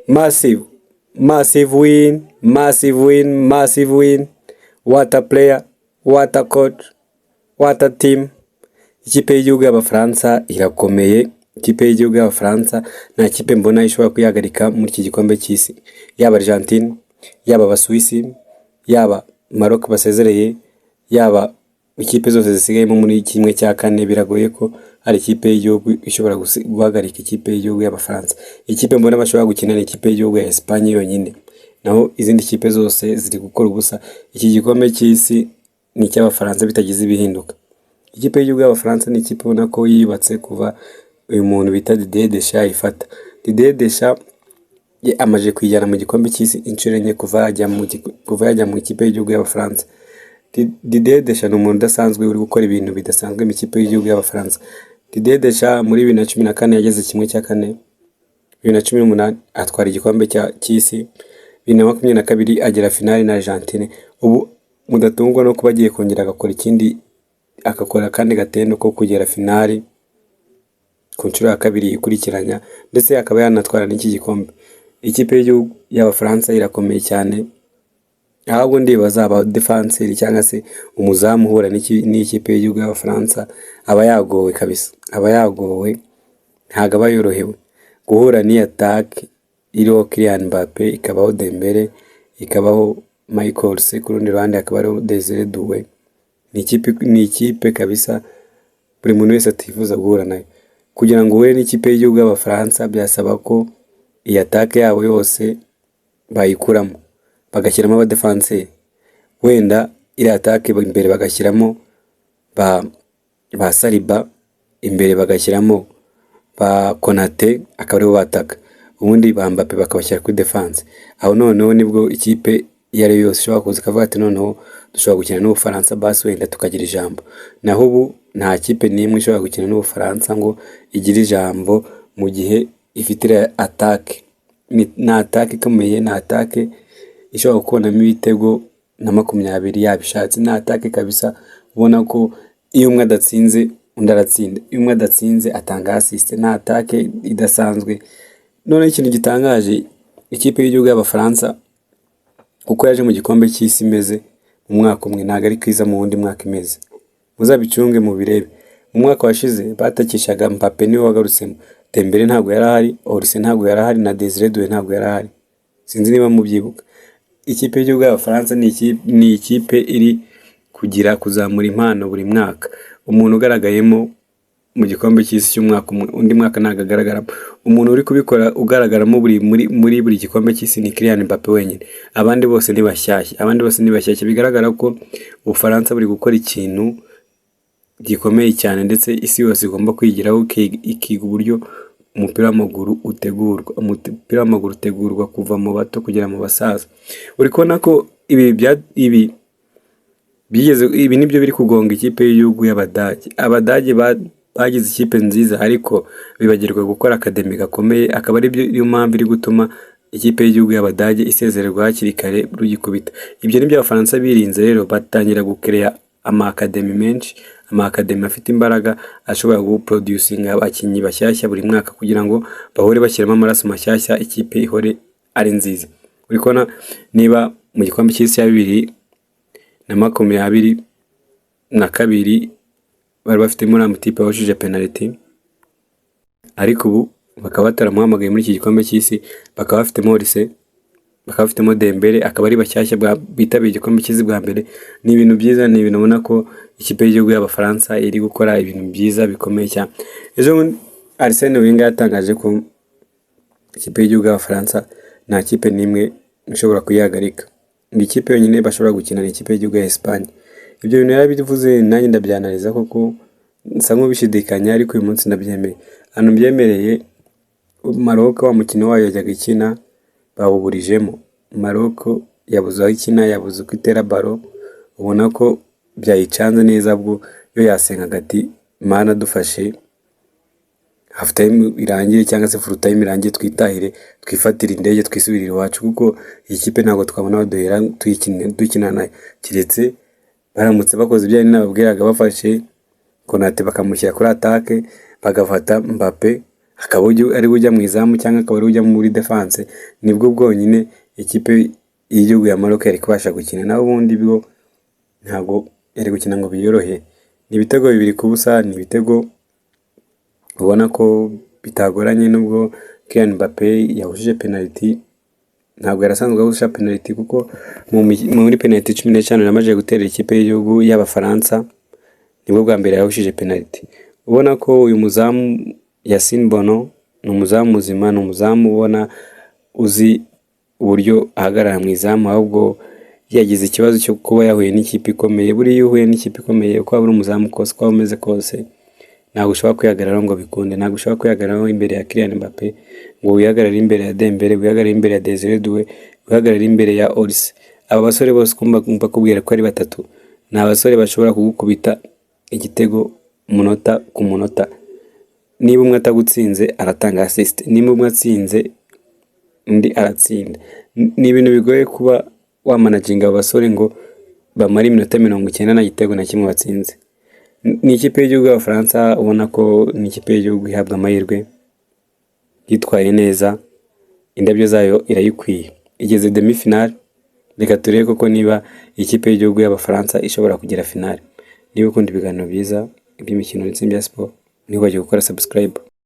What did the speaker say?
Massive, massive win, massive win, massive win. What a player, what a coach, what a team. Ikipe y'igihugu y'Abafaransa irakomeye. Ikipe y'igihugu y'Abafaransa nta kipe mbona ishobora kwihagarika muri iki gikombe cy'isi. Yaba Argentine, yaba Abasuwisi, yaba Maroc basezereye, yaba ikipe zose zisigayemo muri kimwe cya kane, biragoye ko hari ikipe y'igihugu ishobora guhagarika ikipe y'igihugu y'Abafaransa. Ikipe mbona bashobora gukina ni ikipe y'igihugu ya Espagne yonyine, naho izindi kipe zose ziri gukora ubusa. Iki gikombe cy'isi ni icy'Abafaransa bitagize ibihinduka. Ikipe y'igihugu y'Abafaransa ni ikipe ubona ko yibatse kuva uyu muntu bita Didier Deschamps ifata. Didier Deschamps amaje kwijyana mu gikombe cy'isi inshuro enye kuva yajya mu ikipe y'igihugu y'Abafaransa. Didier Deschamps ni umuntu udasanzwe uri gukora ibintu bidasanzwe mu ikipe y'igihugu y'Abafaransa. Didier Deschamps muri 2014 yageze kimwe cya kane, 2018 atwara igikombe cy'isi, 2022 agera finale na Argentine. Ubu mudatungwa no kuba agiye kongera agakora ikindi, akakora kandi gatendo ko kugera finale ku nshuro ya kabiri ikurikiranya, ndetse akaba yanatwara n'iki gikombe. Ikipe y'igihugu y'Abafaransa irakomeye cyane, ahubwo ndibaza aba defenseur cyangwa se umuzamu uhura n'ikipe y'igihugu y'Abafaransa aba yagowe kabisa, aba yagowe, ntago aba yorohewe. Guhura ni attaque iriho Kylian Mbappé, ikabaho Dembele, ikabaho Michael Olise, ku rundi ruhande akaba ari Desire Doué. Ni ikipe kabisa buri muntu wese atifuza guhura nayo. Kugira ngo uhure n'ikipe y'igihugu y'Abafaransa byasaba ko iyi attaque yabo yose bayikuramo, bagashyiramo abadefenseur. Wenda iri attaque imbere bagashyiramo ba Saliba, imbere bagashyiramo ba Konate, akaba aribo bataka, ubundi ba Mbappé bakabashyira kuri defense. Aho noneho nibwo ikipe iyo ari yose ishobora kuza ikavuga ati noneho dushobora gukina n'Ubufaransa, basi wenda tukagira ijambo. Naho ubu nta kipe n'imwe ishobora gukina n'Ubufaransa ngo igire ijambo mu gihe ifite attaque. Ni attaque ikomeye, ni attaque ishobora kubonamo ibitego na 20 yabishatse. Ni attaque kabisa ubona ko iyo umwe adatsinze undi aratsinda, iyo umwe adatsinze atanga assist. Ni attaque idasanzwe. None ikintu gitangaje, ikipe y'igihugu y'Abafaransa uko yaje mu gikombe cy'isi imeze mu mwaka umwe ntago ari kwiza mu wundi mwaka imeze. Muzabicunge mu birebe. Mu mwaka washize batakishaga Mbappé niwe wagarutsemo, Dembele ntago yarahari, Olise ntago yarahari, na Desire Doué ntago yarahari. Sinzi niba mubyibuka. Ikipe y'igihugu y'Abafaransa ni ikipe iri kugira kuzamura impano buri mwaka. Umuntu ugaragayemo mu gikombe cy'isi cy'umwaka umwe, undi mwaka ntago agaragaramo. Umuntu uri kubikora ugaragaramo muri buri gikombe cy'isi ni Kylian Mbappé wenyine. Abandi bose ni bashyashya. Bigaragara ko Ubufaransa buri gukora ikintu gikomeye cyane, ndetse isi yose igomba kwigiraho ikiga uburyo umupira w'amaguru utegurwa. Umupira w'amaguru utegurwa kuva mu bato kugera mu basaza. Uri kubona ko ibi nibyo biri kugonga ikipe y'igihugu y'Abadage. Abadage bagize ikipe nziza, ariko bibagirwa gukora akademi gakomeye, akaba ari yo mpamvu iri gutuma ikipe y'igihugu y'Abadage isezererwa hakiri kare rugikubita. Ibyo nibyo Abafaransa birinze rero, batangira gukereya amakademi menshi, amakademi afite imbaraga ashobora guproducinga abakinnyi bashyashya buri mwaka, kugira ngo bahore bashyiramo amaraso mashyashya, ikipe ihore ari nziza. Uri kubona niba mu gikombe cy'isi ya 2022 bari bafite muri amutipe washije penalty, ariko ubu bakaba bataramuhamagaye muri iki gikombe cy'isi. Bakaba bafitemo Olise, bakaba bafitemo Dembele, akaba ari bashyashya bitabiriye igikombe cy'isi bwa mbere. Ni ibintu byiza, ni ibintu ubona ko ikipe y'igihugu y'Abafaransa iri gukora ibintu byiza bikomeye cyane. Ejo Arsene Wenger yatangaje ko ikipe y'igihugu y'Abafaransa nta kipe n'imwe ishobora kuyihagarika. Ni ikipe yonyine bashobora gukina ni ikipe y'igihugu ya Espagne. Ibyo bintu yarabivuze, nanjye ndabyanaliza koko nsa nk'ubishidikanya, ariko uyu munsi ndabyemeye. Hano byemereye Maroc wa mukino wayo yajyaga ikina bawuburijemo. Maroc yabuze aho ikina, yabuze uko itera baro, ubona ko byayicanze neza. Bwo yo yasenga gati Mana dufashe half time irangire cyangwa se full time irangire, twitahire twifatira indege twisubirira iwacu, kuko iyi kipe ntabwo twabona baduhera dukina nayo, kiretse baramutse bakoze ibyo nababwiraga, bafashe Konate bakamushyira kuri attaque, bagafata Mbappé akaba ari ujya mu izamu cyangwa akaba ari ujya muri defense, nibwo bwonyine ikipe y'igihugu ya Maroc yari kubasha gukina, naho ubundi bwo ntabwo yari gukina ngo biyorohe. Ni ibitego 2-0, ni ibitego ubona ko bitagoranye, nubwo Kylian Mbappé yahushije penalty. Ntabwo yarasanzwe ahusha penalty kuko muri penalty 15 yamaze gutera ikipe y'igihugu y'Abafaransa, nibwo bwa mbere yahushije penalty. Ubona ko uyu muzamu Yassine Bono ni umuzamu muzima, ni umuzamu ubona uzi uburyo ahagarara mu izamu, ahubwo yagize ikibazo cyo kuba yahuye n'ikipe ikomeye. Buri iyo uhuye n'ikipe ikomeye uko waba uri umuzamu kose, uko waba umeze kose, ntabwo ushobora kwihagararaho ngo bikunde. Ntabwo ushobora kwihagararaho imbere ya Kylian Mbappé ngo wihagarare imbere ya Dembele, wihagarare imbere ya Desire Doué, wihagarare imbere ya Olise. Aba basore bose kumva kubwira ko ari batatu, ni abasore bashobora kugukubita igitego umunota ku munota. Niba umwe atagutsinze aratanga assist, niba umwe atsinze undi aratsinda. Ni ibintu bigoye kuba wamanaginga abasore ngo bamara iminota 90 nta gitego na kimwe batsinze. Ni ikipe y'igihugu y'Abafaransa ubona ko ni ikipe y'igihugu ihabwa amahirwe, yitwaye neza, indabyo zayo irayikwiye, igeze demi finale. Reka turebe koko niba ikipe y'igihugu y'Abafaransa ishobora kugera finale. Niba ukunda ibiganiro byiza iby'imikino ndetse n'ibya siporo, ntibagire gukora subscribe.